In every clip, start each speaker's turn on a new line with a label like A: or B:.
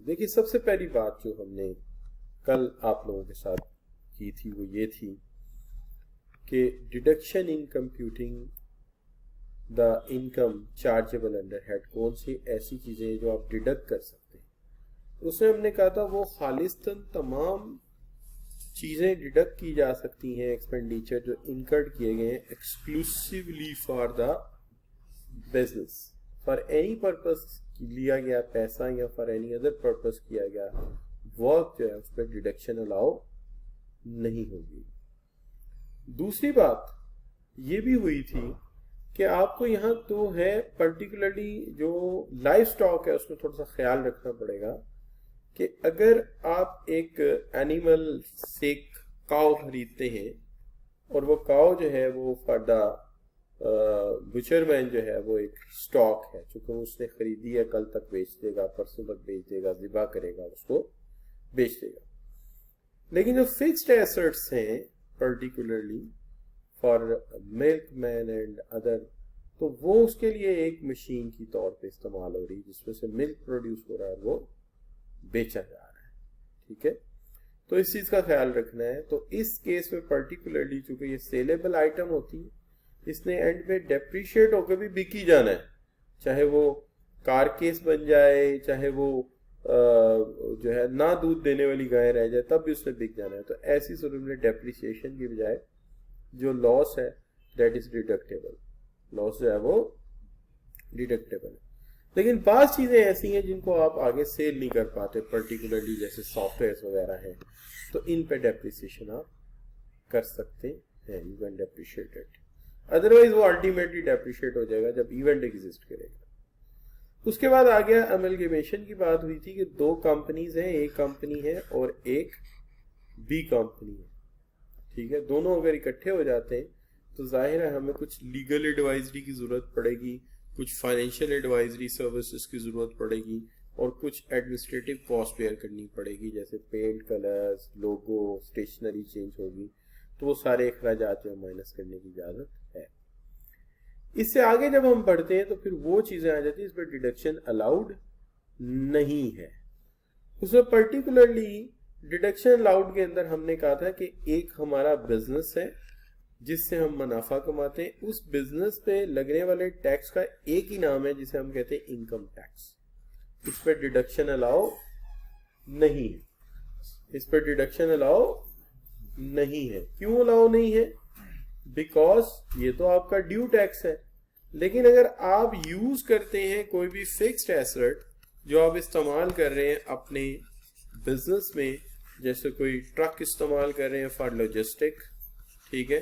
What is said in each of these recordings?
A: देखिए, सबसे पहली बात जो हमने कल आप लोगों के साथ की थी वो ये थी कि deduction in computing the income chargeable under head, कौन सी ऐसी चीज़ें जो आप डिडक्ट कर सकते हैं। उसमें हमने कहा था वो खालिस्तन तमाम चीज़ें डिडक्ट की जा सकती हैं, एक्सपेंडिचर जो इनकर्ड किए गए हैं exclusively for the business, for any purpose लिया गया पैसा या फॉर एनी अदर पर्पस किया गया वर्क जो है उस पर डिडक्शन अलाउ नहीं होगी। दूसरी बात ये भी हुई थी कि आपको यहाँ तो है पर्टिकुलरली जो लाइफ स्टॉक है उसमें थोड़ा सा ख्याल रखना पड़ेगा कि अगर आप एक एनिमल से काव खरीदते हैं और वो काव जो है वो फॉर द बुचरमैन जो है वो एक स्टॉक है, चूंकि उसने खरीदी है, कल तक बेच देगा, परसों तक बेच देगा, ज़िबा करेगा, उसको बेच देगा। लेकिन जो फिक्स्ड एसेट्स हैं particularly for milk man and other, तो वो उसके लिए एक मशीन की तौर पे इस्तेमाल हो रही है जिसमें से मिल्क प्रोड्यूस हो रहा है, वो बेचा जा रहा है। ठीक है, तो इस चीज का ख्याल रखना है। तो इस केस में पर्टिकुलरली चूंकि ये सेलेबल आइटम होती है, इसने एंड में डेप्रिशिएट होकर भी बिकी जाना है, चाहे वो कार केस बन जाए, चाहे वो जो है ना दूध देने वाली गाय रह जाए, तब भी उसने बिक जाना है। तो ऐसी सूरत में डेप्रिसिएशन की बजाय जो लॉस है दैट इज डिडक्टेबल, लॉस जो है वो डिडक्टेबल है। लेकिन बात चीजें ऐसी हैं जिनको आप आगे सेल नहीं कर पाते, पर्टिकुलरली जैसे सॉफ्टवेयर वगैरह हैं, तो इन पे डेप्रिसिएशन आप कर सकते हैं, you can depreciate it. Otherwise वो अल्टीमेटली डेप्रिशिएट हो जाएगा जब इवेंट एग्जिस्ट करेगा। उसके बाद आ गया अमलगमेशन की बात हुई थी कि दो कंपनीज हैं, एक कंपनी है और एक बी कंपनी है। ठीक है, दोनों अगर इकट्ठे हो जाते हैं तो जाहिर है हमें कुछ लीगल एडवाइजरी की जरूरत पड़ेगी, कुछ फाइनेंशियल एडवाइजरी सर्विसेज की जरूरत पड़ेगी और कुछ एडमिनिस्ट्रेटिव कॉस्ट बेयर करनी पड़ेगी, जैसे पेंट, कलर्स, लोगो, स्टेशनरी चेंज होगी, तो वो सारे अखराजात जो माइनस करने की इजाजत है। इससे आगे जब हम बढ़ते हैं तो फिर वो चीजें आ जाती है इस पर डिडक्शन अलाउड नहीं है। उसमें पर्टिकुलरली डिडक्शन अलाउड के अंदर हमने कहा था कि एक हमारा बिजनेस है जिससे हम मुनाफा कमाते हैं, उस बिजनेस पे लगने वाले टैक्स का एक ही नाम है जिसे हम कहते हैं इनकम टैक्स। इस पर डिडक्शन अलाउ नहीं है, इस पर डिडक्शन अलाउ नहीं है। क्यों अलाउ नहीं है? बिकॉज ये तो आपका ड्यू टैक्स है। लेकिन अगर आप यूज करते हैं कोई भी फिक्स्ड एसेट जो आप इस्तेमाल कर रहे हैं अपने बिजनेस में, जैसे कोई ट्रक इस्तेमाल कर रहे हैं फॉर लॉजिस्टिक, ठीक है,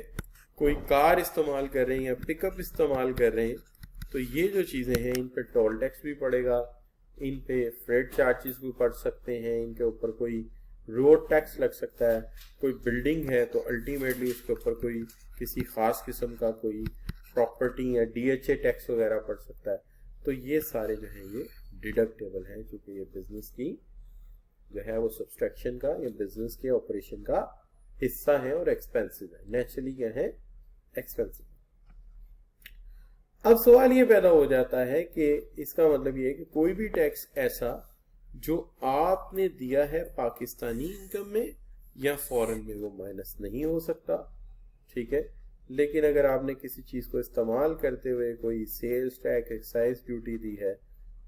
A: कोई कार इस्तेमाल कर रहे हैं या पिकअप इस्तेमाल कर रहे हैं, तो ये जो चीजें हैं इन पे टोल टैक्स भी पड़ेगा, इन पे फ्रेट चार्जेस भी पड़ सकते हैं, इनके ऊपर कोई रोड टैक्स लग सकता है, कोई बिल्डिंग है तो अल्टीमेटली उसके ऊपर कोई किसी खास किस्म का कोई प्रॉपर्टी या डीएचए टैक्स वगैरह पड़ सकता है। तो ये सारे जो है ये डिडक्टेबल हैं, क्योंकि ये बिजनेस की जो है वो सब्सट्रैक्शन का या बिजनेस के ऑपरेशन का हिस्सा है और एक्सपेंसिव है, नेचुरली क्या है, एक्सपेंसिव। अब सवाल ये पैदा हो जाता है कि इसका मतलब ये है कि कोई भी टैक्स ऐसा जो आपने दिया है पाकिस्तानी इनकम में या फॉरेन में वो माइनस नहीं हो सकता, ठीक है। लेकिन अगर आपने किसी चीज को इस्तेमाल करते हुए कोई सेल्स टैक्स, एक्साइज ड्यूटी दी है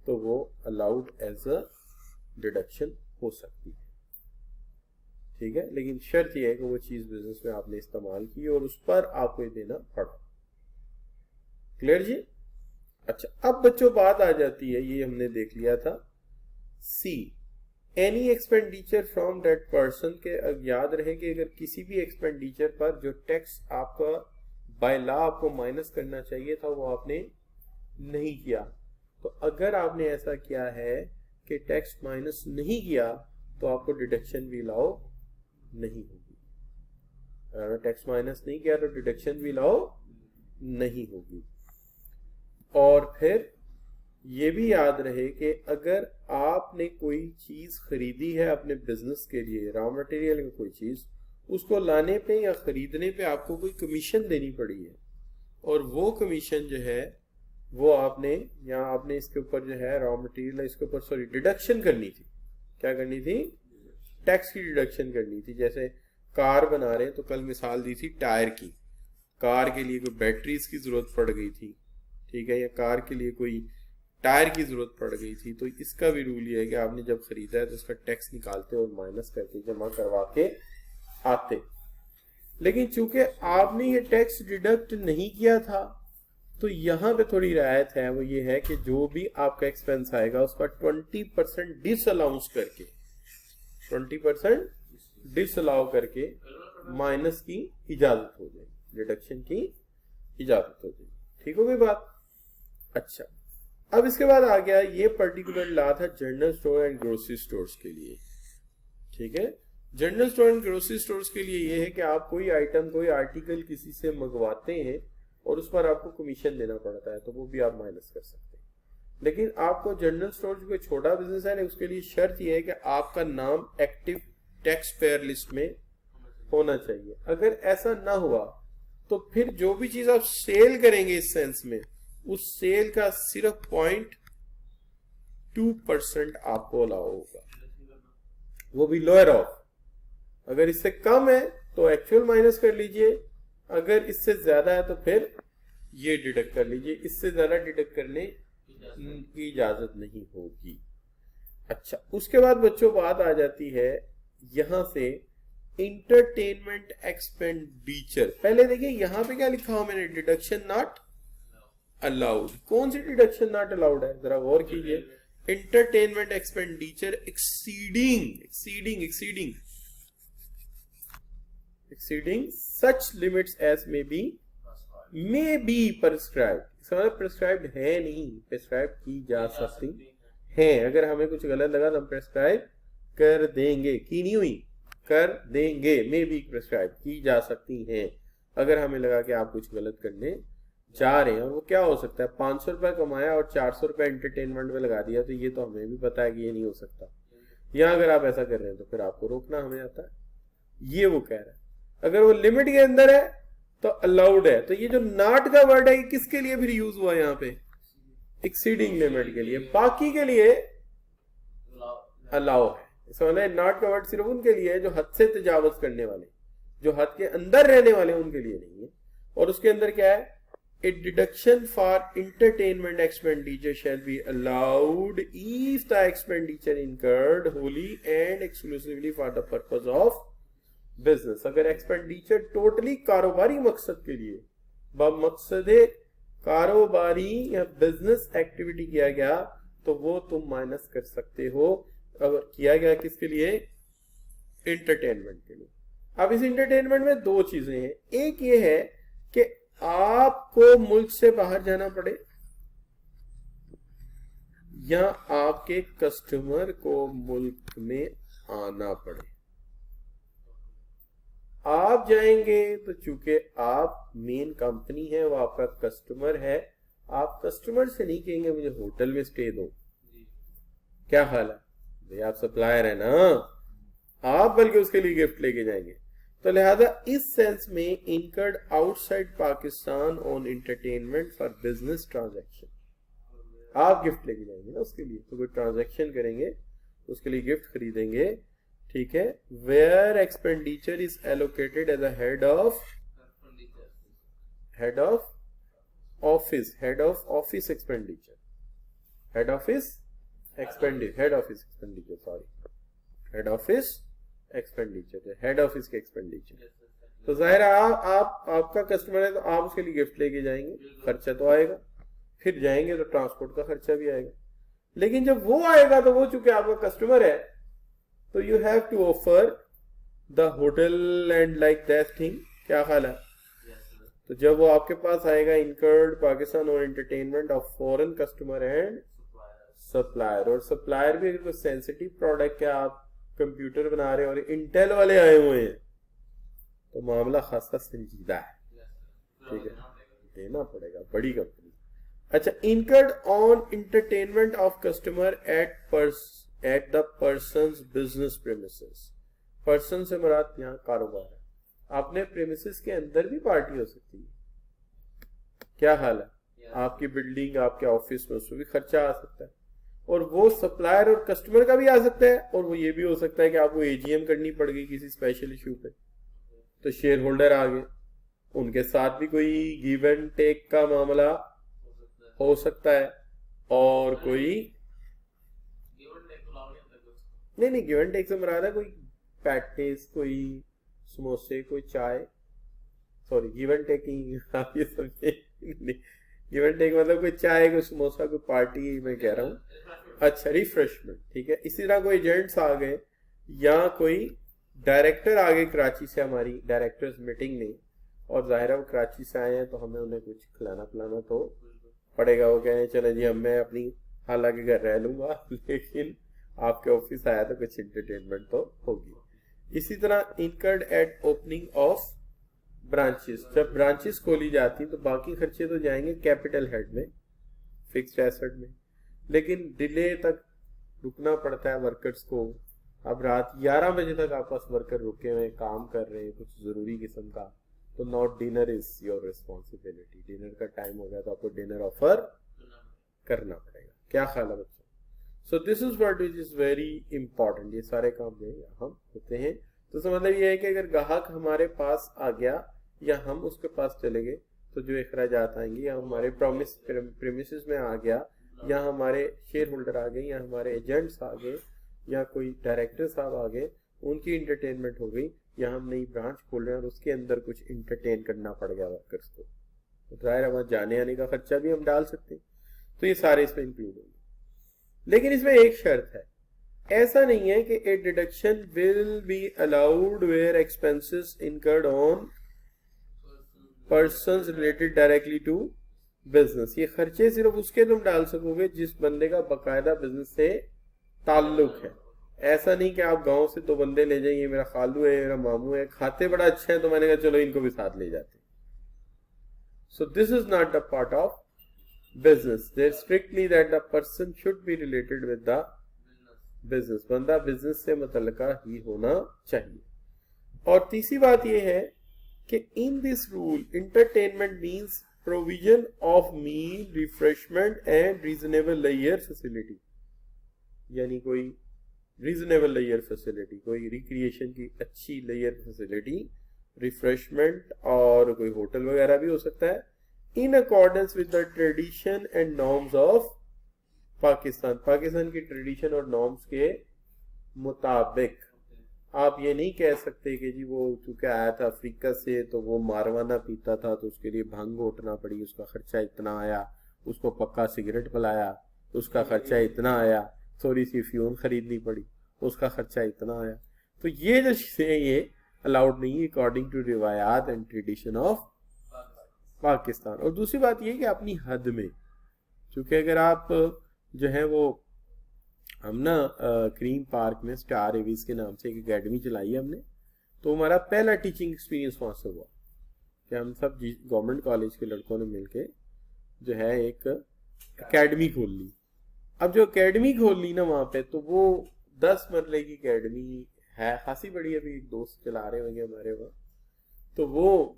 A: तो वो अलाउड एज अ डिडक्शन हो सकती है, ठीक है। लेकिन शर्त यह है कि वो चीज बिजनेस में आपने इस्तेमाल की और उस पर आपको ये देना पड़ा। क्लियर जी? अच्छा, अब बच्चों बात आ जाती है, ये हमने देख लिया था, see any expenditure from that person के। याद रहे कि अगर किसी भी एक्सपेंडिचर पर जो टैक्स आपका बाय लॉ आपको माइनस करना चाहिए था वो आपने नहीं किया, तो अगर आपने ऐसा किया है कि टैक्स माइनस नहीं किया तो आपको डिडक्शन भी लाओ नहीं होगी। अगर टैक्स माइनस नहीं किया तो डिडक्शन भी लाओ नहीं होगी। और फिर ये भी याद रहे कि अगर आपने कोई चीज खरीदी है अपने बिजनेस के लिए, रॉ मटेरियल की कोई चीज, उसको लाने पे या खरीदने पे आपको कोई कमीशन देनी पड़ी है, और वो कमीशन जो है वो आपने यहाँ आपने इसके ऊपर जो है रॉ मटेरियल इसके ऊपर सॉरी डिडक्शन करनी थी। क्या करनी थी? टैक्स की डिडक्शन करनी थी। जैसे कार बना रहे हैं तो कल मिसाल दी थी टायर की, कार के लिए कोई बैटरीज की जरूरत पड़ गई थी, ठीक है, या कार के लिए कोई टायर की जरूरत पड़ गई थी, तो इसका भी रूल ये है कि आपने जब खरीदा है तो उसका टैक्स निकालते और माइनस करके जमा करवा के आते। लेकिन चूंकि आपने ये टैक्स डिडक्ट नहीं किया था तो यहाँ पे थोड़ी रियायत है, वो ये है कि जो भी आपका एक्सपेंस आएगा उसका 20% डिसअलाउंस करके 20% डिसअलाउ करके माइनस की इजाजत हो जाएगी, डिडक्शन की इजाजत हो जाएगी। ठीक हो गई बात? अच्छा, अब इसके बाद आ गया ये पर्टिकुलर लॉ था general store and grocery stores के लिए। ठीक है, general store and grocery stores के लिए ये है कि आप कोई आइटम कोई आर्टिकल किसी से मंगवाते हैं और उस पर आपको कमीशन देना पड़ता है, तो वो भी आप माइनस कर सकते हैं। लेकिन आपको जनरल स्टोर जो कोई छोटा बिजनेस है ना, उसके लिए शर्त यह है कि आपका नाम एक्टिव टैक्स पेयर लिस्ट में होना चाहिए। अगर ऐसा ना हुआ तो फिर जो भी चीज आप सेल करेंगे इस सेंस में, उस सेल का सिर्फ 0.2% आपको अलाउ होगा, वो भी लोअर ऑफ। अगर इससे कम है तो एक्चुअल माइनस कर लीजिए, अगर इससे ज्यादा है तो फिर ये डिडक्ट कर लीजिए, इससे ज्यादा डिडक्ट करने की इजाजत नहीं होगी। अच्छा, उसके बाद बच्चों बात आ जाती है यहां से इंटरटेनमेंट एक्सपेंडिचर। पहले देखिए यहां पे क्या लिखा हुआ मैंने, डिडक्शन नॉट अलाउड। कौन सी डिडक्शन नॉट अलाउड है, जरा गौर कीजिए। Entertainment expenditure exceeding such limits as may be prescribed। इसका मतलब प्रेस्क्राइब्ड है नहीं, प्रेस्क्राइब की जा सकती है। अगर हमें कुछ गलत लगा तो हम प्रेस्क्राइब कर देंगे, की नहीं हुई, कर देंगे। मे बी प्रेस्क्राइब की जा सकती हैं अगर हमें लगा कि आप कुछ गलत करने जा रहे हैं। और वो क्या हो सकता है, 500 रुपए कमाया और 400 रुपए एंटरटेनमेंट में लगा दिया, तो ये तो हमें भी पता है कि ये नहीं हो सकता। या अगर आप ऐसा कर रहे हैं तो फिर आपको रोकना हमें आता है, ये वो कह रहा है। अगर वो लिमिट के अंदर है तो अलाउड है। तो ये जो नॉट का वर्ड है किसके लिए फिर यूज हुआ यहाँ पे, एक्सीडिंग लिमिट के लिए, बाकी के लिए अलाउ है। इसका मतलब नॉट का वर्ड सिर्फ उनके लिए है जो हद से तजावज करने वाले, जो हद के अंदर रहने वाले, उनके लिए नहीं है। और उसके अंदर क्या है, a deduction for entertainment expenditure shall be allowed if the expenditure incurred wholly and exclusively for the purpose of business। अगर एक्सपेंडिचर टोटली कारोबारी मकसद के लिए, मकसद कारोबारी या बिजनेस एक्टिविटी किया गया तो वो तुम माइनस कर सकते हो। अगर किया गया किसके लिए, एंटरटेनमेंट के लिए। अब इस एंटरटेनमेंट में दो चीजें हैं, एक ये है कि आपको मुल्क से बाहर जाना पड़े या आपके कस्टमर को मुल्क में आना पड़े। आप जाएंगे तो चूंकि आप मेन कंपनी है, वो आपका कस्टमर है, आप कस्टमर से नहीं कहेंगे मुझे होटल में स्टे दो, क्या हाल है भाई, आप सप्लायर है ना, आप बल्कि उसके लिए गिफ्ट लेके जाएंगे। तो लिहाजा इस सेंस में incurred outside Pakistan on entertainment for business transaction, आप गिफ्ट लेके जाएंगे ना उसके लिए, तो कोई ट्रांजैक्शन करेंगे उसके लिए गिफ्ट खरीदेंगे, ठीक है। Where expenditure is allocated as a head of office expenditure, head office के एक्सपेंडिचर। तो जाहिर है आपका कस्टमर है तो आप उसके लिए गिफ्ट लेके जाएंगे, खर्चा तो आएगा, फिर जाएंगे तो ट्रांसपोर्ट का खर्चा भी आएगा। लेकिन जब वो आएगा तो वो चूंकि आपका कस्टमर है तो you have to offer the hotel and like that thing, क्या ख्याल है। तो जब वो आपके पास आएगा, इनकर्ड पाकिस्तान और entertainment of foreign customer and supplier, और सप्लायर भी अगर कोई सेंसिटिव प्रोडक्ट है, आप कंप्यूटर बना रहे हैं और इंटेल वाले आए हुए हैं तो मामला खासा संजीदा है, ठीक है, देना पड़ेगा, बड़ी कंपनी। अच्छा, incurred on entertainment of customer at the persons business premises. Person से मुराद यहाँ कारोबार है, अपने प्रेमिसेस के अंदर भी पार्टी हो सकती है, क्या हाल है, आपकी बिल्डिंग, आपके ऑफिस में उसमें भी खर्चा आ सकता है, और वो सप्लायर और कस्टमर का भी आ सकता है, और वो ये भी हो सकता है कि आपको एजीएम करनी पड़ गई किसी स्पेशल इशू पे, तो शेयर होल्डर आ गए, उनके साथ भी कोई गिव एंड टेक का मामला हो सकता है, और कोई नहीं गिव एंड टेक से मरा है कोई पैटीज, कोई समोसे, कोई चाय, सॉरी गिव एंड टेकिंग आप ये समझे, गिव एंड टेक मतलब कोई चाय, कोई समोसा, कोई पार्टी मैं कह रहा हूँ, अच्छा रिफ्रेशमेंट, ठीक है। इसी तरह कोई एजेंट्स आ गए या कोई डायरेक्टर आ गए कराची से हमारी डायरेक्टर्स मीटिंग में, और जाहिर है वो कराची से आए हैं तो हमें उन्हें कुछ खिलाना पिलाना तो पड़ेगा। वो कहें चले जी मैं अपनी हालांकि घर रह लूंगा लेकिन आपके ऑफिस आया तो कुछ एंटरटेनमेंट तो होगी। इसी तरह incurred eight opening of branches, जब ब्रांचेस खोली जाती तो बाकी खर्चे तो जाएंगे कैपिटल हेड में, फिक्स्ड एसेट में, लेकिन डिले तक रुकना पड़ता है वर्कर्स को। अब रात 11 बजे तक आपके पास वर्कर रुके हुए काम कर रहे हैं कुछ जरूरी किस्म का, तो not dinner is your responsibility, dinner का टाइम हो गया तो आपको डिनर ऑफर करना पड़ेगा। क्या ख्याल है बच्चों? सो this is what is very important, ये सारे काम जो हम होते हैं। तो इसका मतलब ये है कि अगर ग्राहक हमारे पास आ गया या हम उसके पास चले गए तो जो अखराजात आएंगे, या हमारे प्रेमिसेस में आ गया, या हमारे शेयर होल्डर आ गए, या हमारे एजेंट्स आ गए, या कोई डायरेक्टर साहब आ गए, उनकी इंटरटेनमेंट हो गई, या हम नई ब्रांच खोल रहे हैं और उसके अंदर कुछ इंटरटेन करना पड़ गया वर्कर्स को, तो जाहिर है वहां जाने आने का खर्चा भी हम डाल सकते हैं, तो ये सारे इसमें इंक्लूड होंगे। लेकिन इसमें एक शर्त है, ऐसा नहीं है कि a deduction will be allowed where expenses incurred on persons related directly to business. ये खर्चे सिर्फ उसके तुम डाल सकोगे जिस बंदे का बकायदा बिजनेस से ताल्लुक है। ऐसा नहीं कि आप गांव से 2 बंदे ले जाइए, मेरा खालू है, मेरा मामू है, खाते बड़ा अच्छा है तो मैंने कहा चलो इनको भी साथ ले जाते। So this is not the part of business, there strictly that the person should be related with the business, बंदा बिजनेस से मुतल्लिका ही होना चाहिए। और तीसरी बात यह है कि in this rule entertainment means provision of meal, refreshment and reasonable layer facility, यानी कोई रीजनेबल लेयर फैसिलिटी, कोई रिक्रिएशन की अच्छी लेयर फैसिलिटी, रिफ्रेशमेंट और कोई होटल वगैरह भी हो सकता है, in accordance with the tradition and norms of Pakistan, Pakistan की ट्रेडिशन और नॉर्म्स के मुताबिक। आप ये नहीं कह सकते कि जी वो चूंकि आया था अफ्रीका से तो वो मारवाना पीता था तो उसके लिए भांग उठना पड़ी, उसका खर्चा इतना आया, उसको पक्का सिगरेट पिलाया उसका खर्चा इतना आया, थोड़ी सी फ्यून खरीदनी पड़ी उसका खर्चा इतना आया। तो ये जो चीजें ये अलाउड नहीं है अकॉर्डिंग टू रिवायात एंड ट्रेडिशन ऑफ पाकिस्तान। और दूसरी बात ये कि अपनी हद में, क्योंकि अगर आप जो है वो हम ना क्रीम पार्क में स्टार एवीज के नाम से एक एकेडमी चलाई है हमने, तो हमारा पहला टीचिंग एक्सपीरियंस वहां से हुआ कि हम सब गवर्नमेंट कॉलेज के लड़कों ने मिलके जो है एक एकेडमी खोल ली। अब जो एकेडमी खोल ली ना वहां पे, तो वो 10 मरले की एकेडमी है, खासी बड़ी, अभी एक दोस्त चला रहे होंगे हमारे वहाँ। तो वो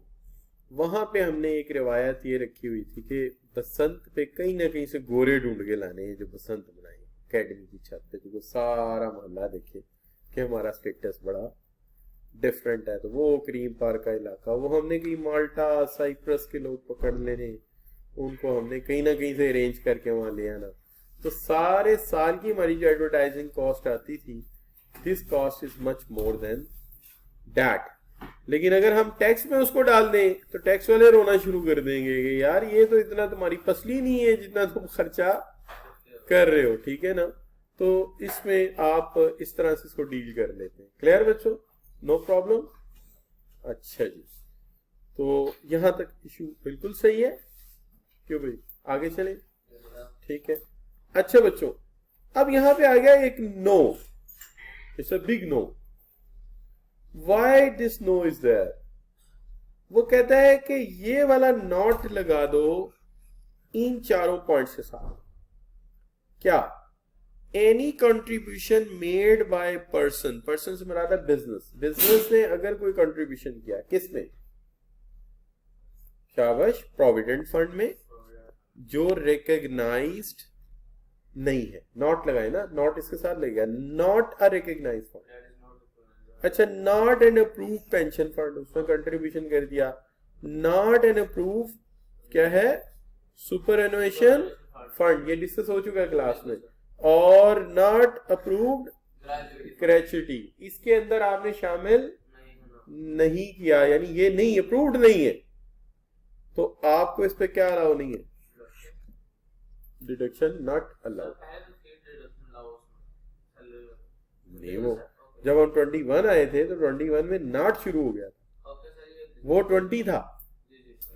A: वहां पे हमने एक रिवायत ये रखी हुई थी कि बसंत पे कहीं ना कहीं से गोरे ढूंढ के लाने हैं जो बसंत बनाए एकेडमी की छत पे, क्योंकि सारा मोहल्ला देखे कि हमारा स्टेटस बड़ा डिफरेंट है। तो वो क्रीम पार्क का इलाका, वो हमने कहीं माल्टा साइप्रस के लोग पकड़ लेने, उनको हमने कहीं ना कहीं से अरेंज करके वहां ले आना। तो सारे साल की हमारी जो एडवर्टाइजिंग कॉस्ट आती थी, this cost is much more than that. लेकिन अगर हम टैक्स में उसको डाल दें तो टैक्स वाले रोना शुरू कर देंगे कि यार ये तो इतना तुम्हारी फसली नहीं है जितना तुम खर्चा कर रहे हो, ठीक है ना। तो इसमें आप इस तरह से इसको डील कर लेते हैं। क्लियर बच्चों? No problem. अच्छा जी, तो यहां तक इशू बिल्कुल सही है, क्यों भाई? आगे चले, ठीक है। अच्छा बच्चों, अब यहां पे आ गया एक no, it's a big no. Why this no is there? वो कहता है कि ये वाला नॉट लगा दो इन चारों पॉइंट्स के साथ। क्या? Any contribution made by person, person से मुराद है बिजनेस, बिजनेस ने अगर कोई कंट्रीब्यूशन किया, किसमें? शाबाश, प्रोविडेंट फंड में जो रिकग्नाइज्ड नहीं है, नॉट लगाए ना, नॉट इसके साथ लगेगा, नॉट अ रिकग्नाइज्ड फंड। अच्छा, not an approve pension fund, उसमें कंट्रीब्यूशन कर दिया, नॉट एन अप्रूव क्या है, सुपर एनुएशन फंड, ये डिस्कस हो चुका है क्लास में, और नॉट अप्रूव्ड ग्रेचुइटी, इसके अंदर आपने शामिल नहीं किया, यानी ये नहीं अप्रूव्ड नहीं है, तो आपको इस पे क्या अलाउ नहीं है, डिडक्शन नॉट अलाउड। नहीं, वो जब हम 21 आए थे तो 21 में नॉट शुरू हो गया था, वो 20 था,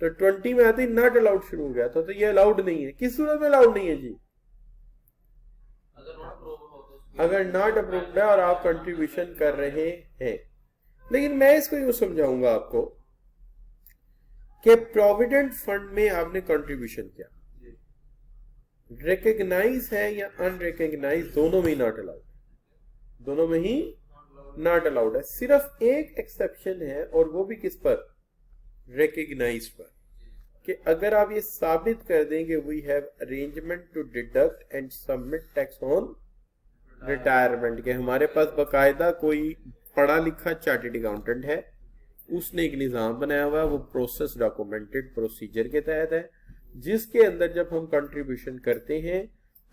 A: तो 20 में आते ही नॉट अलाउड शुरू हो गया था, तो ये अलाउड नहीं है। किस सूरत में अलाउड नहीं है जी, अगर नॉट अप्रूव्ड है और आप कंट्रीब्यूशन कर रहे हैं। लेकिन मैं इसको यूं समझाऊंगा आपको कि प्रोविडेंट फंड में आपने कंट्रीब्यूशन किया, रिकग्नाइज है या अनरिकग्नाइज, दोनों में ही नॉट अलाउड, दोनों में ही नॉट अलाउड है। सिर्फ एक एक्सेप्शन है, और वो भी किस पर, रिकग्नाइज पर, कि अगर आप ये साबित कर दें कि we have arrangement to deduct and submit tax on retirement, के हमारे पास बकायदा कोई पढ़ा लिखा चार्टर्ड अकाउंटेंट है, उसने एक निज़ाम बनाया हुआ है, वो प्रोसेस डॉक्यूमेंटेड प्रोसीजर के तहत है, जिसके अंदर जब हम कंट्रीब्यूशन करते हैं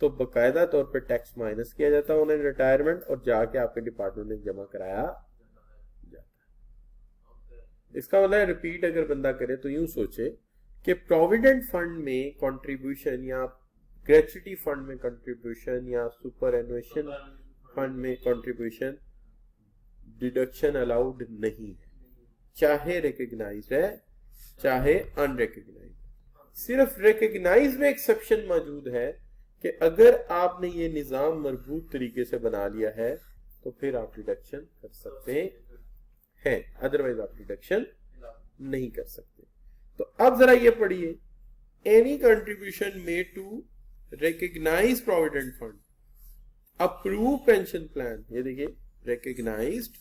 A: तो बकायदा तौर पे टैक्स माइनस किया जाता है उन्हें रिटायरमेंट, और जाके आपके डिपार्टमेंट में जमा कराया जाता है। इसका मतलब रिपीट अगर बंदा करे तो यूं सोचे कि प्रोविडेंट फंड में कंट्रीब्यूशन या ग्रेचुइटी फंड में कंट्रीब्यूशन या सुपर एनुएशन फंड में कंट्रीब्यूशन डिडक्शन अलाउड नहीं है, चाहे रिकग्नाइज्ड है चाहे अनरिकग्नाइज्ड। सिर्फ रिकग्नाइज में एक्सेप्शन मौजूद है कि अगर आपने ये निजाम मजबूत तरीके से बना लिया है तो फिर आप डिडक्शन कर सकते हैं, अदरवाइज आप डिडक्शन नहीं कर सकते। तो अब जरा ये पढ़िए, any contribution made to recognise provident fund, approve pension plan, ये देखिए recognised,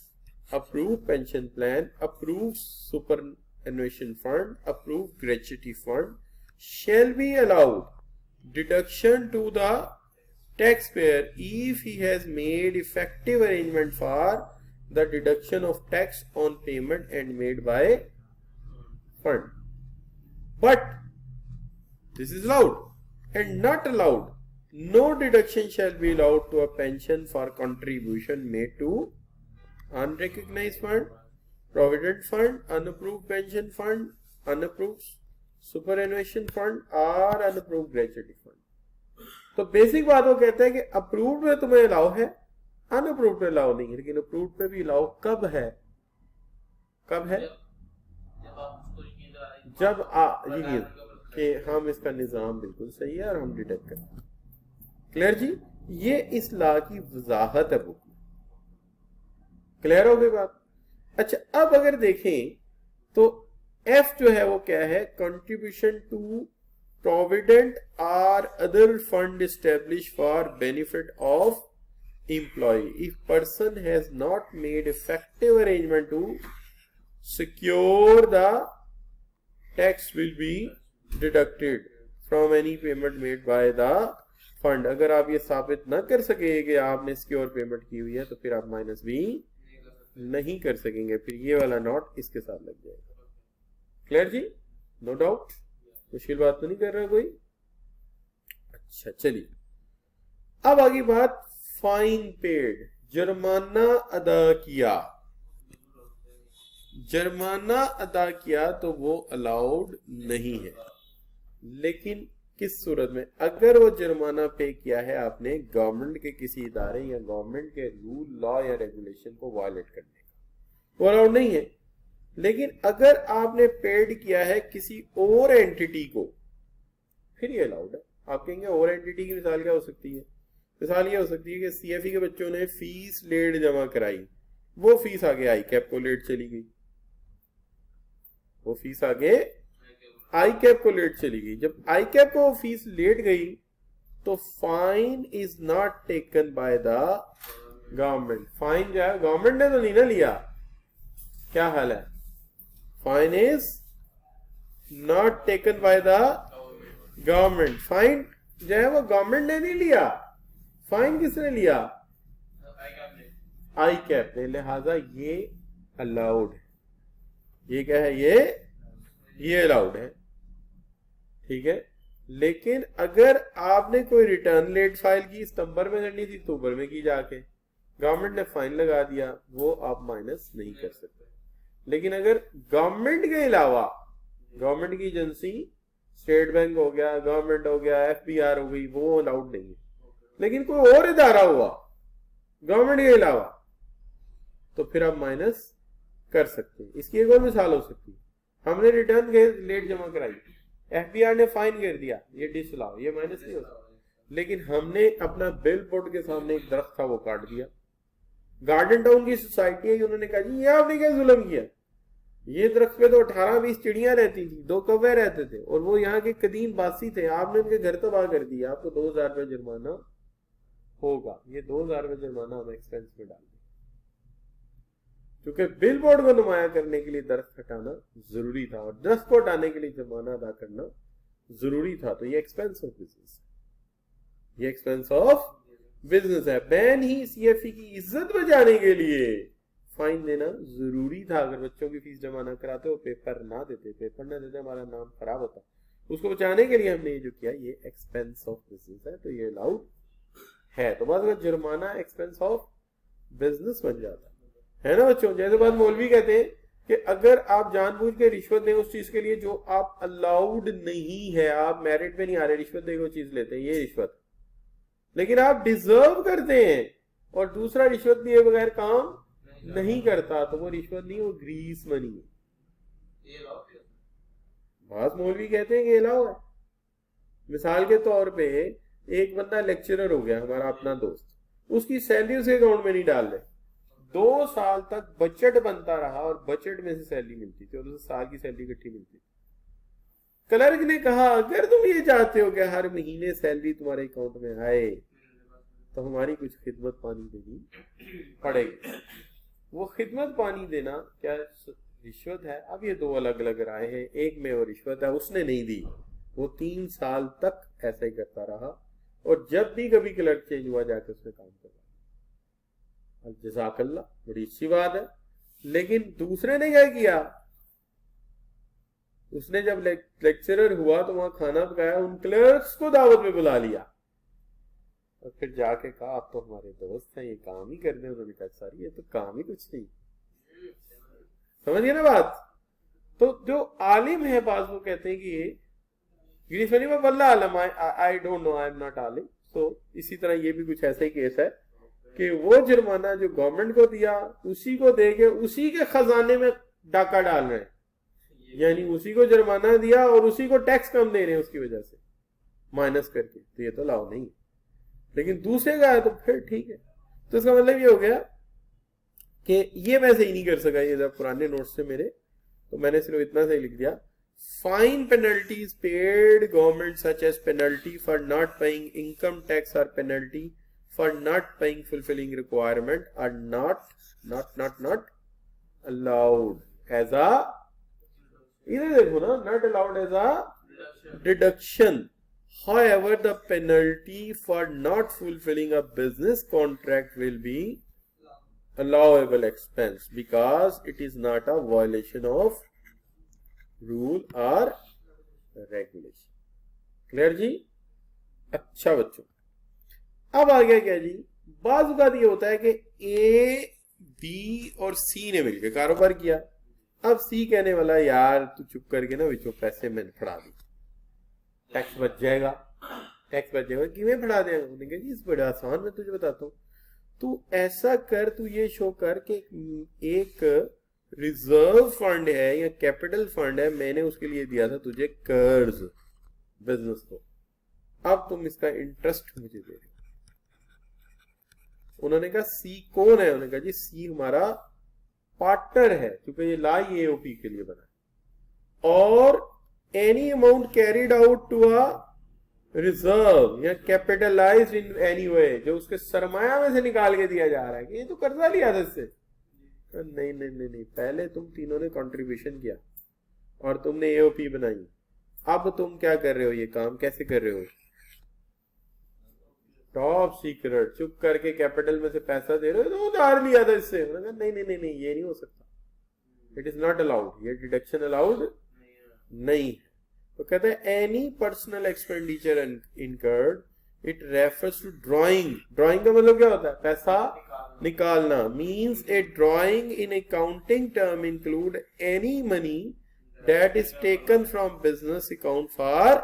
A: approve pension plan, approve superannuation fund, approve gratuity fund shall be allowed deduction to the taxpayer if he has made effective arrangement for the deduction of tax on payment and made by fund. But this is allowed and not allowed. No deduction shall be allowed to a pension for contribution made to unrecognized fund, provident fund, unapproved pension fund, unapproved superannuation fund और unapproved gratuity fund. तो basic बात वो कहते हैं कि approved में तुम्हें allow है, अनअप्रूव्ड में अलाउ नहीं है, लेकिन अप्रूव्ड पे भी अलाउ कब है, कब है, जब ये कि हम इसका निजाम बिल्कुल सही है और हम डिटेक्ट करें। क्लियर जी, ये इस लॉ की वजाहत है बुक में, क्लियर हो गई बात। अच्छा, अब अगर देखें तो F जो है वो क्या है, कंट्रीब्यूशन टू प्रोविडेंट और other fund establish for benefit of employ if person has not made effective arrangement to secure the tax will be deducted from any payment made by the fund. अगर आप ये साबित ना कर सके कि आपने सिक्योर पेमेंट की हुई है तो फिर आप माइनस भी नहीं कर सकेंगे, फिर ये वाला नॉट इसके साथ लग जाएगा। क्लियर जी, नो डाउट, मुश्किल बात तो नहीं कर रहा कोई। अच्छा चलिए, अब आगे बात, फाइन पेड, जुर्माना अदा किया, जुर्माना अदा किया तो वो अलाउड नहीं है, लेकिन किस सूरत में, अगर वो जुर्माना पे किया है आपने गवर्नमेंट के किसी इदारे या गवर्नमेंट के रूल लॉ या रेगुलेशन को वायलेट करने का, वो अलाउड नहीं है। लेकिन अगर आपने पेड किया है किसी और एंटिटी को, फिर ये अलाउड है। आप कहेंगे और एंटिटी की मिसाल क्या हो सकती है, मिसाल ये हो सकती है कि सीएफई के बच्चों ने फीस लेट जमा कराई, वो फीस आगे आई कैप को लेट चली गई, वो फीस आगे आई कैप को लेट चली गई। जब आई कैप को फीस लेट गई तो fine is not taken by the government. Fine जो है गवर्नमेंट ने तो नहीं ना लिया, क्या हाल है, fine is not taken by the government. Fine जो है वो गवर्नमेंट ने नहीं लिया, फाइन किसने लिया? आई कैप ने। लिहाजा ये अलाउड है। ये क्या है? ये अलाउड है, ठीक है। लेकिन अगर आपने कोई रिटर्न लेट फाइल की, सितंबर में करनी थी, अक्टूबर में की जाके, गवर्नमेंट ने फाइन लगा दिया, वो आप माइनस नहीं कर सकते। लेकिन अगर गवर्नमेंट के अलावा गवर्नमेंट की एजेंसी, स्टेट बैंक हो गया, गवर्नमेंट हो गया, एफबीआर हो गई, वो अलाउड नहीं है। लेकिन कोई और इदारा हुआ गवर्नमेंट के अलावा, तो फिर आप माइनस कर सकते हैं। इसकी एक और मिसाल हो सकती है, हमने रिटर्न लेट जमा कराई, एफबीआर ने फाइन कर दिया, ये डिसअलाउ, ये माइनस नहीं हो सकता। लेकिन हमने अपना बिल बोर्ड के सामने एक दरख्त था वो काट दिया। गार्डन टाउन की सोसाइटी है, उन्होंने कहा जी ये आपने क्या जुल्म किया, ये दरख्त पे तो 18-20 चिड़ियां रहती थी, 2 कौवे रहते थे, और वो यहाँ के कदीम बासी थे, आपने उनके घर तबाह कर दिया, आपको 2000 रुपये जुर्माना होगा। ये 2000 रुपये जुर्माना हम एक्सपेंस में डाल दें, क्योंकि बिल बोर्ड को नुमाया करने के लिए दरख्त हटाना जरूरी था और दरख्त को हटाने के लिए जुर्माना अदा करना जरूरी था। तो ये एक्सपेंस ऑफ बिजनेस है, ये एक्सपेंस ऑफ बिजनेस है। बैन ही सीएफई की इज्जत बचाने के लिए फाइन देना जरूरी था। अगर बच्चों की फीस जमा ना कराते हो, पेपर ना देते, हमारा नाम खराब होता। उसको बचाने के लिए हमने ये जो किया, ये एक्सपेंस ऑफ बिजनेस है, तो ये अलाउड है। तो बाद जुर्माना एक्सपेंस ऑफ बिजनेस बन जाता है ना बच्चों। जैसे बात मौलवी कहते हैं कि अगर आप जानबूझ के रिश्वत दें उस चीज के लिए जो आप अलाउड नहीं है, आप मेरिट पे नहीं आ रहे, रिश्वत देकर चीज लेते हैं, ये रिश्वत, लेकिन आप डिजर्व करते हैं और दूसरा रिश्वत दिए बगैर काम नहीं करता, तो वो रिश्वत नहीं, वो ग्रीस मनी है। बात मौलवी कहते हैं कि अलाउ है। मिसाल के तौर पे एक बंदा लेक्चरर हो गया, हमारा अपना दोस्त, उसकी सैलरी उसके अकाउंट में नहीं डाल रहे, 2 साल तक बजट बनता रहा और बजट में से सैलरी मिलती थी और उसे साल की सैलरी इकट्ठी मिलती थी। क्लर्क ने कहा अगर तुम ये चाहते हो कि हर महीने सैलरी तुम्हारे अकाउंट में आए तो हमारी कुछ खिदमत पानी देनी पड़ेगी। वो खिदमत पानी देना क्या रिश्वत है? अब ये 2 अलग अलग राय है। एक में वो रिश्वत है, उसने नहीं दी, वो 3 साल तक ऐसा ही करता रहा और जब भी कभी क्लर्क चेंज हुआ जाकर उसने काम करवाया। जज़ाकल्लाह, बड़ी अच्छी बात है। लेकिन दूसरे ने क्या किया, उसने जब लेक्चरर हुआ तो वहां खाना पकाया, उन क्लर्क्स को दावत में बुला लिया और फिर जाके कहा आप तो हमारे दोस्त हैं, ये काम ही कर दें। उन्होंने कहा सर ये तो काम ही कुछ नहीं। समझिए ना बात। तो जो आलिम है बात, वो कहते हैं कि I don't know, I am not आलिम। तो इसी तरह ये भी कुछ ऐसा ही केस है कि वो जुर्माना जो गवर्नमेंट को दिया उसी को देके उसी के खजाने में डाका डाल रहे हैं, यानी उसी को जुर्माना दिया और उसी को टैक्स कम दे रहे हैं उसकी वजह से माइनस करके। तो ये तो लाभ नहीं है। लेकिन दूसरे का है तो फिर ठीक है। तो इसका मतलब ये हो गया कि ये मैं सही नहीं कर सका, ये जब पुराने नोट्स से मेरे, तो मैंने सिर्फ इतना सही लिख दिया, fine penalties paid government such as penalty for not paying income tax और penalty for not paying fulfilling requirement are not allowed as a, इधर देखो ना, not allowed as a deduction. However, the penalty for not fulfilling a business contract will be allowable expense because it is not a violation of rule or regulation. Clear जी? अच्छा बच्चों, अब आ गया क्या जी, बाज़ औक़ात ये होता है कि ए, बी और सी ने मिलकर कारोबार किया। अब सी कहने वाला यार तू चुप करके ना विचों पैसे मैंने फड़ा दी, टैक्स बच जाएगा। किवें फड़ा देगा? उन्होंने कहा जी इस बड़ा आसान, मैं तुझे बताता हूँ, तू ऐसा कर, तू ये शो कर कि एक रिजर्व फंड है या कैपिटल फंड है, मैंने उसके लिए दिया था तुझे कर्ज बिजनेस को, अब तुम इसका इंटरेस्ट मुझे दे रहे। उन्होंने कहा सी कौन है? उन्होंने कहा जी सी हमारा पार्टनर है, क्योंकि ये ला एओपी के लिए बना, और any amount carried out to a reserve या कैपिटलाइज्ड इन एनी वे, जो उसके सरमाया में से निकाल के दिया जा रहा है कि ये तो कर्जा लिया था इससे। नहीं, पहले तुम तीनों ने कंट्रीब्यूशन किया और तुमने एओपी बनाई। अब तुम क्या कर रहे हो, ये काम कैसे कर रहे हो, टॉप सीक्रेट, चुप करके कैपिटल में से पैसा दे रहे हो, तो उधार लिया था इससे। नहीं नहीं नहीं नहीं, ये नहीं हो सकता, इट इज नॉट अलाउड, ये डिडक्शन अलाउड नहीं है। तो कहते हैं any personal expenditure incurred it refers to drawing. Drawing का मतलब क्या होता है, पैसा निकालना। Means a drawing in accounting term include any money that is taken from business account for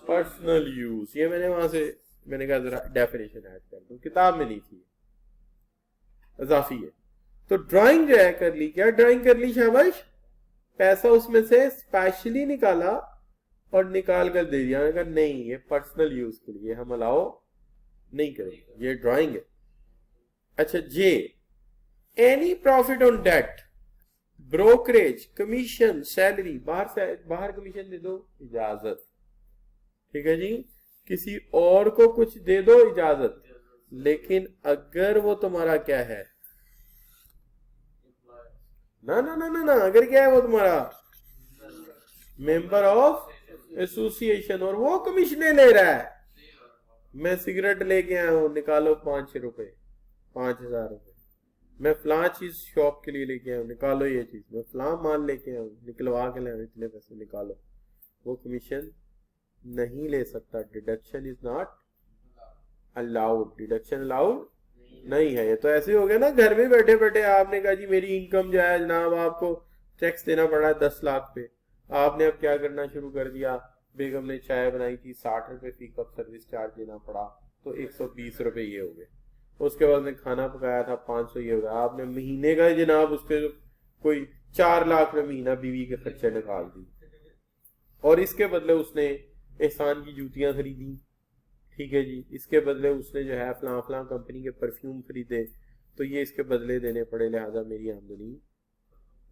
A: personal use. ये मैंने वहां से मैंने कहा जरा डेफिनेशन ऐड कर दूं, किताब में नहीं थी, इजाफी है। तो ड्राइंग जो है कर ली, क्या ड्राइंग कर ली शाबाश, पैसा उसमें से स्पेशली निकाला और निकाल कर दे दिया। मैंने कहा नहीं, ये पर्सनल यूज के लिए हम अलाउ नहीं करेंगे, ये ड्राइंग है। अच्छा जे, any profit on debt, brokerage, commission, salary, बाहर कमीशन दे दो, इजाजत, ठीक है जी, किसी और को कुछ दे दो, इजाजत। लेकिन अगर वो तुम्हारा क्या है, ना ना ना ना ना, अगर क्या है वो तुम्हारा मेंबर ऑफ एसोसिएशन और वो कमीशने ले रहा है, मैं सिगरेट लेके आया हूं, निकालो 500 रुपए, 5000 रुपए, मैं फलां चीज शॉप के लिए लेके आया हूं, निकालो ये चीज, मैं फलां माल लेके आया हूं, निकलवा के लाया हूं, इतने पैसे निकालो, वो कमीशन नहीं ले सकता। Deduction is not allowed, deduction allowed नहीं है। ये तो ऐसे हो गया ना, घर में बैठे बैठे आपने कहा जी मेरी इनकम जो है जनाब, आपको टैक्स देना पड़ा है 10 लाख पे, आपने अब क्या करना शुरू कर दिया, बेगम ने चाय बनाई थी, 60 रुपए फी कप सर्विस चार्ज देना पड़ा, तो 120 रुपए ये हो गए। उसके बाद में खाना पकाया था 500 ये हो गया। आपने महीने का जनाब उसके कोई 4 लाख में महीना बीवी के खर्चे निकाल दी, और इसके बदले उसने एहसान की जूतियां खरीदी, ठीक है जी, इसके बदले उसने जो है फलां फलां कंपनी के परफ्यूम खरीदे, तो ये इसके बदले देने पड़े, लिहाजा मेरी आमदनी।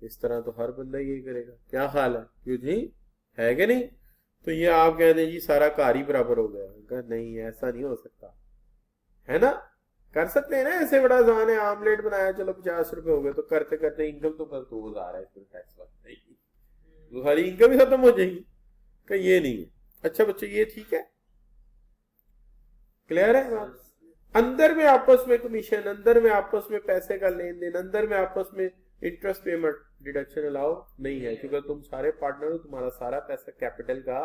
A: इस तरह तो हर बंदा यही करेगा। क्या हाल है, क्यों जी, है कि नहीं? तो ये आप कह दें जी सारा कार ही बराबर हो गया, नहीं ऐसा नहीं हो सकता, है ना। कर सकते हैं ना, ऐसे बड़ा आसान है, आमलेट बनाया चलो 50 रुपए हो गए, तो करते करते इनकम तो बस 2000 है, इसमें टैक्स नहीं, सारी इनकम ही खत्म हो जाएगी। का ये नहीं है। अच्छा बच्चे ये ठीक है, क्लियर है बात? अंदर में आपस में कमीशन, अंदर में आपस में पैसे का लेन देन, अंदर में आपस में इंटरेस्ट पेमेंट, डिडक्शन अलाउ नहीं है, क्योंकि तुम सारे पार्टनर हो, तुम्हारा सारा पैसा कैपिटल का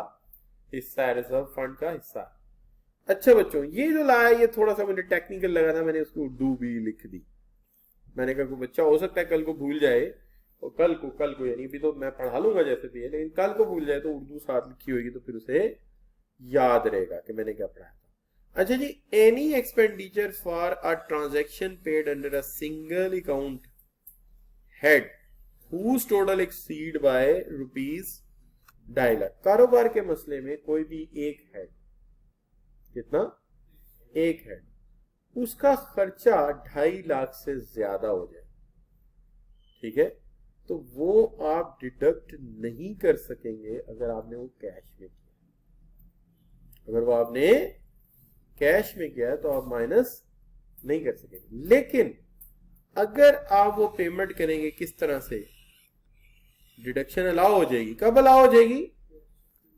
A: हिस्सा है, रिजर्व फंड का हिस्सा है। अच्छा बच्चों ये जो लाया ये थोड़ा सा मुझे टेक्निकल लगा था, मैंने उसको उर्दू भी लिख दी। मैंने कहा कोई बच्चा हो सकता है कल को भूल जाए, और कल को यानी भी तो मैं पढ़ा लूंगा जैसे भी है, लेकिन कल को भूल जाए तो उर्दू साथ लिखी होगी तो फिर उसे याद रहेगा कि मैंने क्या पढ़ाया था। अच्छा जी, any expenditure for a transaction paid under a single account head whose total exceed by ₹2.5 lakh. कारोबार के मसले में कोई भी एक हेड, कितना, एक हेड, उसका खर्चा 2.5 लाख से ज्यादा हो जाए, ठीक है, तो वो आप डिडक्ट नहीं कर सकेंगे अगर आपने वो कैश में किया। अगर वो आपने कैश में किया है तो आप माइनस नहीं कर सकेंगे। लेकिन अगर आप वो पेमेंट करेंगे किस तरह से, डिडक्शन अलाउ हो जाएगी। कब अलाउ हो जाएगी?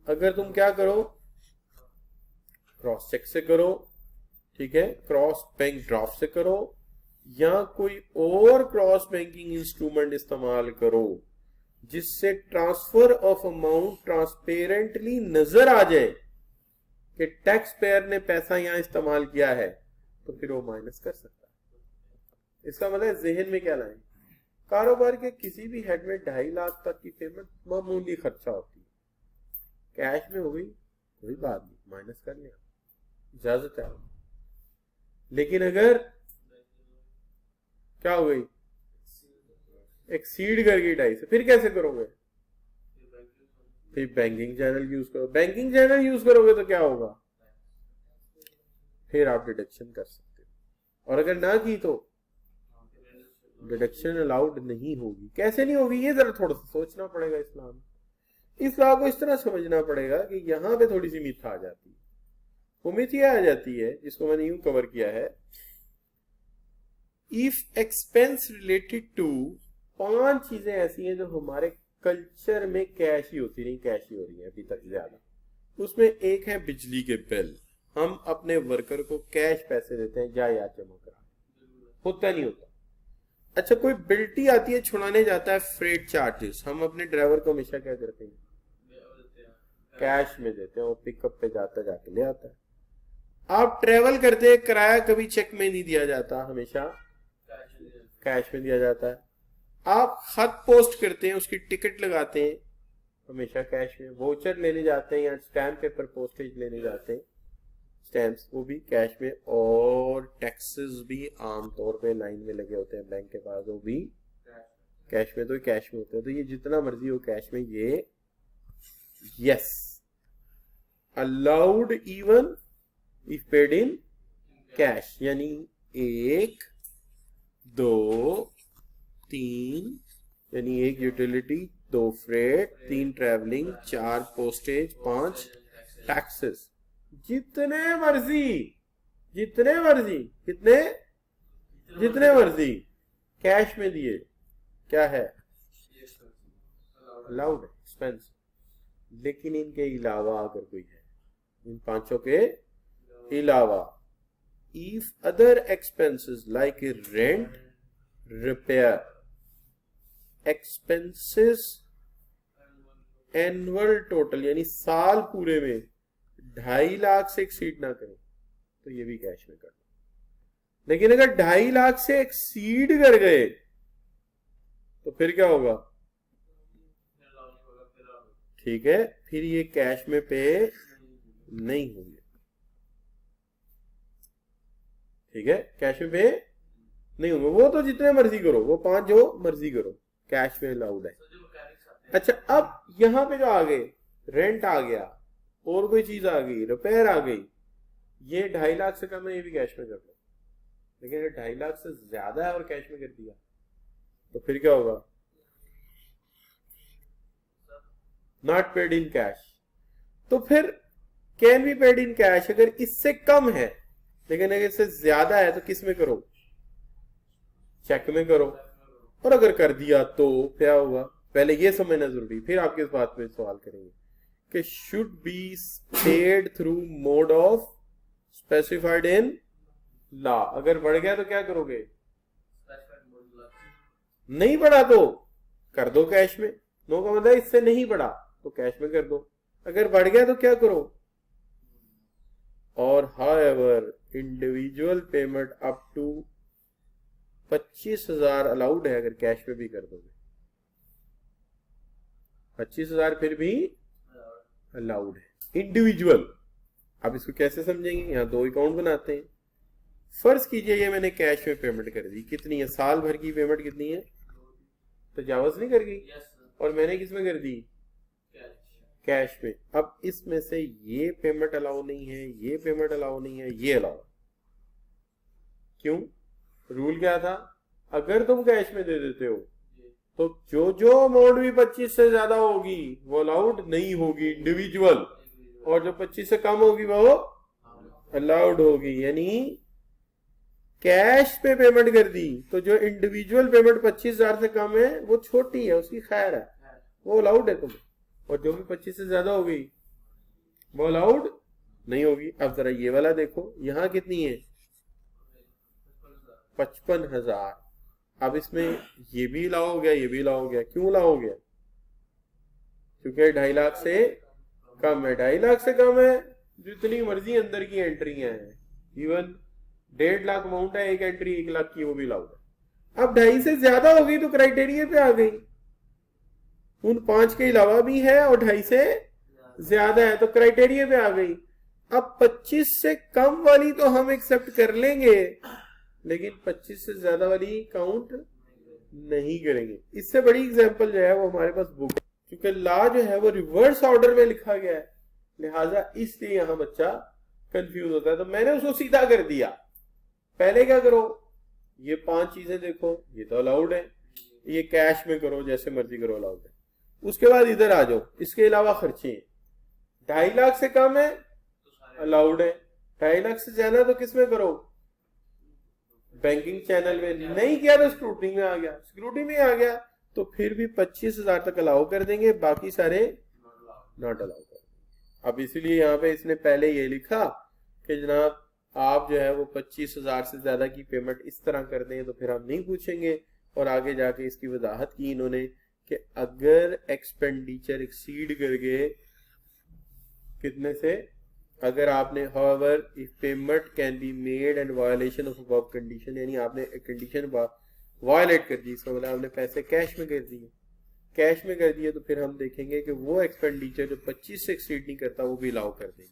A: अगर तुम क्या करो, क्रॉस चेक से करो, ठीक है, क्रॉस बैंक ड्राफ्ट से करो, या कोई और क्रॉस बैंकिंग इंस्ट्रूमेंट इस्तेमाल करो जिससे ट्रांसफर ऑफ अमाउंट ट्रांसपेरेंटली नजर आ जाए कि टैक्स पेयर ने पैसा यहां इस्तेमाल किया है, तो फिर वो माइनस कर सकता है। इसका मतलब जहन में क्या लाएं, कारोबार के किसी भी हेड में 2.5 लाख तक की पेमेंट मामूली खर्चा होती है, कैश में हो गई कोई बात नहीं, माइनस कर लिया, इजाजत है। लेकिन अगर क्या हो गई, एक्सीड कर गई 2.5 से, फिर कैसे करोगे? फिर बैंकिंग चैनल यूज करो। बैंकिंग चैनल यूज करोगे तो क्या होगा, फिर आप डिडक्शन कर सकते हो, और अगर ना की तो डिडक्शन अलाउड नहीं होगी। कैसे नहीं होगी, ये जरा थोड़ा सा सोचना पड़ेगा। इस लॉ को इस तरह समझना पड़ेगा कि यहां पे थोड़ी सी मिथ आ जाती है। वो मिथ ये आ जाती है जिसको मैंने यूं कवर किया है, इफ एक्सपेंस रिलेटेड टू, 5 चीजें ऐसी हैं जो हमारे कल्चर में कैश ही होती नहीं, कैश ही हो रही है अभी तक ज्यादा। उसमें एक है बिजली के बिल, हम अपने वर्कर को कैश पैसे देते हैं, जा याद जमा करा, होता नहीं होता। अच्छा कोई बिल्टी आती है, छुड़ाने जाता है, फ्रेट चार्जेस, हम अपने ड्राइवर को हमेशा क्या करते हैं, कैश में देते हैं, वो पिकअप पे जाता जाके ले आता है। आप ट्रेवल करते हैं, किराया कभी चेक में नहीं दिया जाता, हमेशा कैश में दिया जाता है। आप खत पोस्ट करते हैं, उसकी टिकट लगाते हैं, हमेशा कैश में। वोचर लेने जाते हैं या स्टैम्प पेपर पोस्टेज लेने जाते हैं, स्टैम्प्स, वो भी कैश में। और टैक्सेस भी आमतौर पे लाइन में लगे होते हैं बैंक के पास, वो भी कैश में, तो कैश में होते हैं। तो ये जितना मर्जी हो कैश में, ये yes allowed even if paid in cash, यानी 1 2 3, यानी 1 utility, 2 freight, 3 travelling, 4 postage, 5 taxes. जितने मर्जी जितने मर्जी कैश में दिए, क्या है, अलाउड है, एक्सपेंस। लेकिन इनके अलावा अगर कोई है, इन 5 के अलावा, if other expenses like rent, repair expenses, annual total, यानी साल पूरे में 2.5 लाख से एक्सीड ना करें, तो ये भी कैश में कर दो। लेकिन अगर 2.5 लाख से एक्सीड कर गए तो फिर क्या होगा, ठीक है, फिर ये कैश में पे नहीं होंगे, ठीक है, कैश में पे नहीं होंगे। वो तो जितने मर्जी करो, वो 5 जो मर्जी करो, कैश में अलाउड है। अच्छा अब यहां पे जो आ गए, रेंट आ गया, और कोई चीज आ गई, रिपेयर आ गई, ये 2.5 लाख से कम है, ये भी कैश में कर लो। लेकिन ये 2.5 लाख से ज्यादा है और कैश में कर दिया, तो फिर क्या होगा, नॉट पेड इन कैश। तो फिर can be paid in cash अगर इससे कम है, लेकिन अगर इससे ज्यादा है तो किस में करो, चेक में करो। और अगर कर दिया तो क्या होगा, पहले ये समझना जरूरी, फिर आपके इस बात पे सवाल करेंगे कि should be paid through mode of specified in law. अगर बढ़ गया तो क्या करोगे, नहीं बढ़ा तो कर दो कैश में, नो का मतलब इससे नहीं बढ़ा तो कैश में कर दो, अगर बढ़ गया तो क्या करो। और however individual payment up to 25,000 allowed है, अगर कैश में भी कर दोगे 25,000 फिर भी अलाउड है, इंडिविजुअल। अब इसको कैसे समझेंगे, यहाँ 2 अकाउंट बनाते हैं। फर्ज कीजिए ये मैंने कैश में पेमेंट कर दी, कितनी है, साल भर की पेमेंट कितनी है, तो जावज नहीं कर गई, और मैंने किस में कर दी, कैश में। अब इसमें से ये पेमेंट अलाउ नहीं है, ये पेमेंट अलाउ नहीं है, ये अलाउ। क्यों, रूल क्या था, अगर तुम कैश में दे देते हो तो जो अमाउंट भी 25 से ज्यादा होगी वो अलाउड नहीं होगी, इंडिविजुअल, और जो 25 से कम होगी वो अलाउड होगी। यानी कैश पे पेमेंट कर दी तो जो इंडिविजुअल पेमेंट 25,000 से कम है वो छोटी है, उसकी खैर है, वो अलाउड है तुम्हें, और जो भी 25 से ज्यादा होगी वो अलाउड नहीं होगी। अब जरा ये वाला देखो, यहां कितनी है, 55,000। अब इसमें ये भी अलाउ हो गया, ये भी अलाउ हो गया। क्यों अलाउ हो गया, क्योंकि 2.5 लाख से कम है। 2.5 लाख से कम है, जितनी मर्जी अंदर की एंट्रियां हैं, इवन 1.5 लाख अमाउंट है, एक एंट्री 1 लाख की, वो भी अलाउड है। अब 2.5 से ज्यादा हो गई तो क्राइटेरिया पे आ गई, उन 5 के अलावा भी है और 2.5 से ज्यादा है तो क्राइटेरिया पे आ गई। अब 25 से कम वाली तो हम एक्सेप्ट कर लेंगे, लेकिन 25 से ज्यादा वाली काउंट नहीं करेंगे। इससे बड़ी एग्जांपल जो है वो हमारे पास बुक, क्योंकि लॉ जो है वो रिवर्स ऑर्डर में लिखा गया है, लिहाजा इसलिए यहां बच्चा कंफ्यूज होता है। तो मैंने उसको सीधा कर दिया, पहले क्या करो, ये 5 चीजें देखो, ये तो अलाउड है, ये कैश में करो, जैसे मर्जी करो, अलाउड है। उसके बाद इधर आ जाओ, इसके अलावा खर्चे 2.5 लाख से कम है अलाउड है, 2.5 लाख से ज्यादा तो किस में करो, बैंकिंग चैनल में। नहीं किया तो स्क्रूटनी में आ गया, स्क्रूटनी में आ गया तो फिर भी 25,000 तक अलाउ कर देंगे, बाकी सारे नॉट अलाउ कर देंगे। अब इसीलिए यहाँ पे इसने पहले ये लिखा कि जनाब आप जो है वो 25,000 से ज्यादा की पेमेंट इस तरह कर दें तो फिर हम नहीं पूछेंगे, और आगे जाके इसकी वजाहत की इन्होंने कि अगर एक्सपेंडिचर एक्सीड कर गए कितने से, अगर आपने however if payment can be made and violation of above condition, यानी आपने कंडीशन वायलेट कर दी, इसका मतलब आपने पैसे कैश में कर दिए, कैश में कर दिए, तो फिर हम देखेंगे कि वो एक्सपेंडिचर जो 25 से एक्सीड नहीं करता वो भी अलाउ कर देंगे,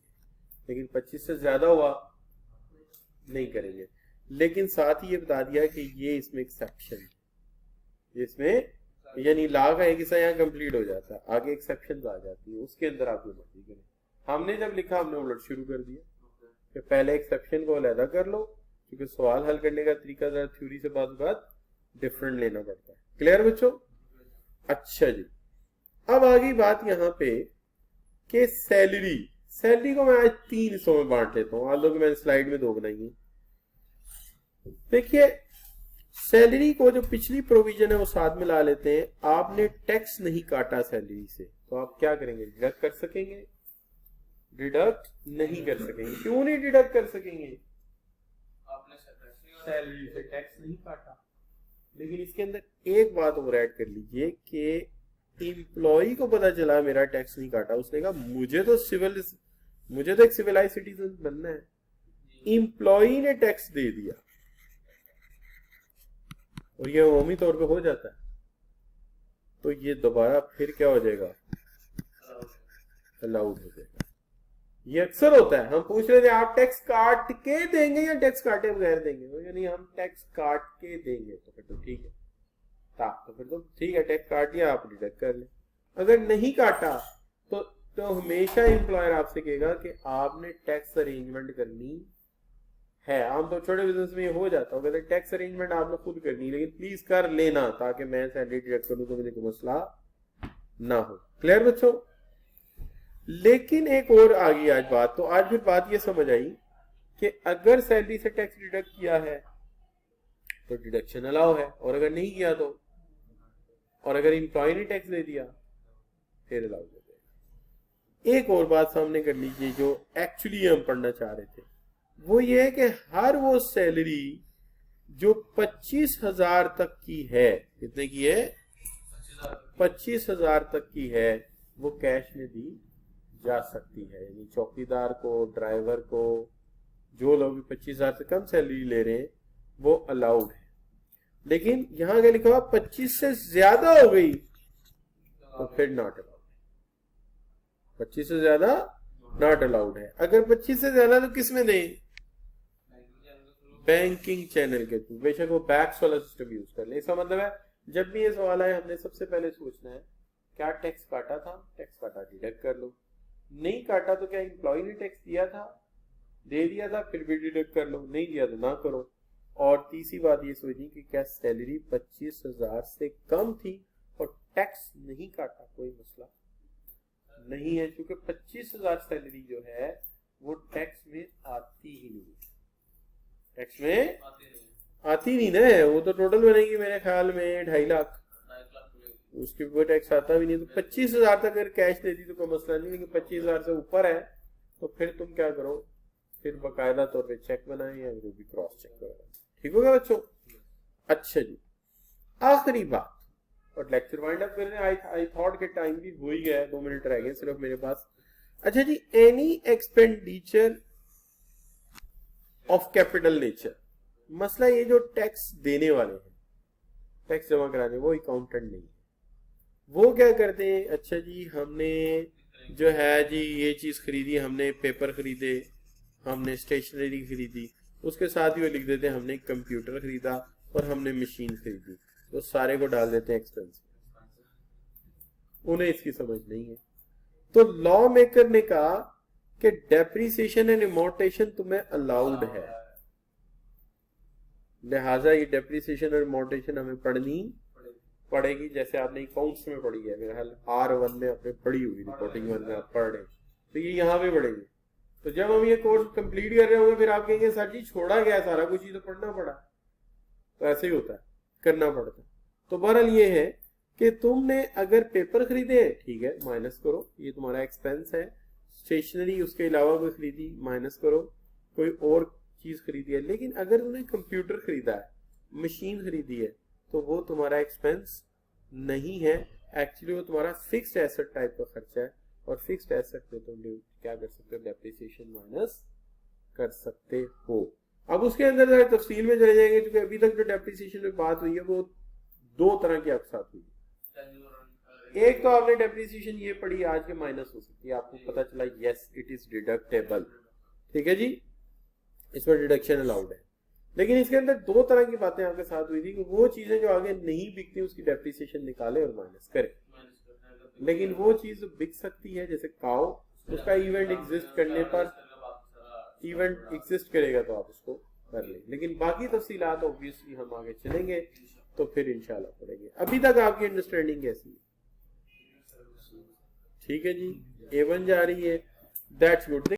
A: लेकिन 25 से ज्यादा हुआ नहीं करेंगे। लेकिन साथ ही ये बता दिया कि ये इसमें एक्सेप्शन, इसमें यानी ला का एक हिस्सा यहाँ कंप्लीट हो जाता है, आगे एक्सेप्शन आ जाती है, उसके अंदर आप जो मर्जी करें। हमने जब लिखा हमने उलट शुरू कर दिया कि पहले एक्सेप्शन को अलहदा कर लो, क्योंकि सवाल हल करने का तरीका जरा थ्योरी से बात डिफरेंट लेना पड़ता है। क्लियर बच्चों? अच्छा जी, अब आ गई बात यहाँ पे कि सैलरी को मैं आज 3 हिस्सों में बांट लेता हूँ, आज लोग मैंने स्लाइड में 2 बनाई है। देखिए सैलरी को जो पिछली प्रोविजन है वो साथ में ला लेते हैं। आपने टैक्स नहीं काटा सैलरी से, तो आप क्या करेंगे? डिडक्ट कर सकेंगे? डिडक्ट नहीं कर सकेंगे। क्यों नहीं डिडक्ट कर सकेंगे? आपने सैलरी से टैक्स नहीं काटा। लेकिन इसके अंदर एक बात और ऐड कर लीजिए कि एम्प्लॉय को पता चला मेरा टैक्स नहीं काटा, उसने कहा मुझे तो एक सिविलाइज सिटीजन बनना है, एम्प्लॉय ने टैक्स दे दिया, और ये अमूमी तौर पे हो जाता है, तो ये दोबारा फिर क्या हो जाएगा? अलाउड हो जाएगा। ये अक्सर होता है, हम पूछ रहे थे आप टैक्स काट के देंगे या टैक्स काटे बगैर देंगे, यानी हम टैक्स काट के देंगे, तो फिर तो ठीक है, तो फिर तो ठीक है, टैक्स काट दिया आप डिडक्ट कर ले। अगर नहीं काटा तो हमेशा एम्प्लॉयर आपसे कहेगा कि आपने टैक्स अरेंजमेंट करनी है। आम तो छोटे बिजनेस में ये हो जाता है, टैक्स अरेंजमेंट आपने खुद करनी, लेकिन प्लीज कर लेना ताकि मैं सैलरी डिडक्ट करूं तो मुझे कोई मसला ना हो। क्लियर बच्चों? लेकिन एक और आ गई आज बात, तो आज फिर बात ये समझ आई कि अगर सैलरी से टैक्स डिडक्ट किया है तो डिडक्शन अलाउ है, और अगर नहीं किया तो, और अगर एम्प्लॉय ने टैक्स दे दिया फिर अलाउ हो जाएगा। एक और बात सामने कर लीजिए जो एक्चुअली हम पढ़ना चाह रहे थे, वो ये है कि हर वो सैलरी जो 25,000 तक की है, कितने की है? 25,000 तक की है, वो कैश में दी जा सकती है। यानी चौकीदार को, ड्राइवर को, जो लोग 25,000 से कम सैलरी ले रहे हैं वो अलाउड है। लेकिन यहां क्या लिखा हुआ? 25 से ज्यादा हो गई तो फिर नॉट अलाउड। 25 से ज्यादा नॉट अलाउड है। अगर 25 से ज्यादा तो किस में दें? बैंकिंग चैनल के थ्रू, बेशक वो बैक्स वाला सिस्टम यूज कर ले। इसका मतलब है जब भी ये सवाल आए हमने सबसे पहले सोचना है क्या टैक्स काटा था, टैक्स काटा डिडक्ट कर लो, नहीं काटा तो क्या एम्प्लॉय ने टैक्स दिया था, दे दिया था फिर भी डिडक्ट कर लो, नहीं दिया तो ना करो। और तीसरी बात ये सोचनी कि क्या सैलरी 25,000 से कम थी और टैक्स नहीं काटा, कोई मसला नहीं है, क्योंकि 25,000 सैलरी जो है वो टैक्स में आती ही नहीं, टैक्स में आती नहीं ना, वो तो टोटल बनेगी मेरे ख्याल में 2.5 लाख, उसके ऊपर टैक्स आता भी नहीं। तो 25,000 तक अगर कैश देती तो कोई मसला नहीं, लेकिन 25,000 से ऊपर है तो फिर तुम क्या करो, फिर बाकायदा तौर पे चेक बनाए या वो भी क्रॉस चेक करो। ठीक होगा बच्चों? अच्छा जी, आखिरी बात और लेक्चर वाइंड अप करने आई थॉट के टाइम भी हो ही गया, 2 मिनट रह गए सिर्फ मेरे पास। अच्छा जी, any expenditure of capital nature, मसला ये जो टैक्स देने वाले हैं, टैक्स जमा कराने, वो अकाउंटेंट नहीं है, वो क्या करते हैं? अच्छा जी, हमने जो है जी ये चीज खरीदी, हमने पेपर खरीदे, हमने स्टेशनरी खरीदी, उसके साथ ही वो लिख देते हैं हमने कंप्यूटर खरीदा और हमने मशीन खरीदी, तो सारे को डाल देते हैं एक्सपेंस। उन्हें इसकी समझ नहीं है। तो लॉ मेकर ने कहा कि डेप्रिसिएशन एंड अमोर्टाइजेशन तुम्हें अलाउड है, लिहाजा ये डेप्रिसिएशन और अमोर्टाइजेशन हमें पढ़नी पड़ेगी, जैसे आपने अकाउंट्स में पढ़ी है, मेरा हाल R1 में आपने पढ़ी हुई, रिपोर्टिंग 1 में आप पढ़ रहे हैं, तो ये यहाँ पे पढ़ेंगे। तो जब हम ये कोर्स कंप्लीट कर रहे होंगे फिर आप कहेंगे सर जी छोड़ा गया सारा कुछ, ही तो पढ़ना पड़ा। तो ऐसे ही होता है, करना पड़ता है। तो बहरहाल ये है कि तुमने अगर पेपर खरीदे हैं, ठीक है, माइनस करो, ये तुम्हारा एक्सपेंस है। स्टेशनरी उसके अलावा कोई खरीदी, माइनस करो। कोई और चीज खरीदी है, लेकिन अगर तुमने कंप्यूटर खरीदा है, मशीन खरीदी है, तो वो तुम्हारा एक्सपेंस नहीं है, एक्चुअली वो तुम्हारा फिक्स्ड एसेट टाइप का खर्चा है। और फिक्स्ड एसेट पे तुम क्या कर सकते हो, डेप्रिसिएशन माइनस कर सकते हो। अब उसके अंदर तफसील में चले जाएंगे, क्योंकि अभी तक जो डेप्रिसिएशन में बात हुई है वो दो तरह की आपके साथ हुई। एक तो आपने डेप्रिसिएशन ये पढ़ी आज के माइनस हो सकती है, आपको पता चला यस इट इज डिडक्टेबल, ठीक है जी, इसमें डिडक्शन अलाउड है। लेकिन इसके अंदर दो तरह की बातें आपके साथ हुई थी कि वो चीजें जो आगे नहीं बिकती उसकी डेप्रिसिएशन निकाले और माइनस करे, लेकिन वो चीज बिक सकती है, जैसे काउ, उसका इवेंट एग्जिस्ट करने पर, इवेंट एग्जिस्ट करेगा तो आप उसको कर लें। लेकिन बाकी तफसीलात ऑब्वियसली हम आगे चलेंगे तो फिर इंशाल्लाह पढ़ेंगे। अभी तक आपकी अंडरस्टैंडिंग कैसी है? ठीक है जी, A1 जा रही है, दैट्स गुड।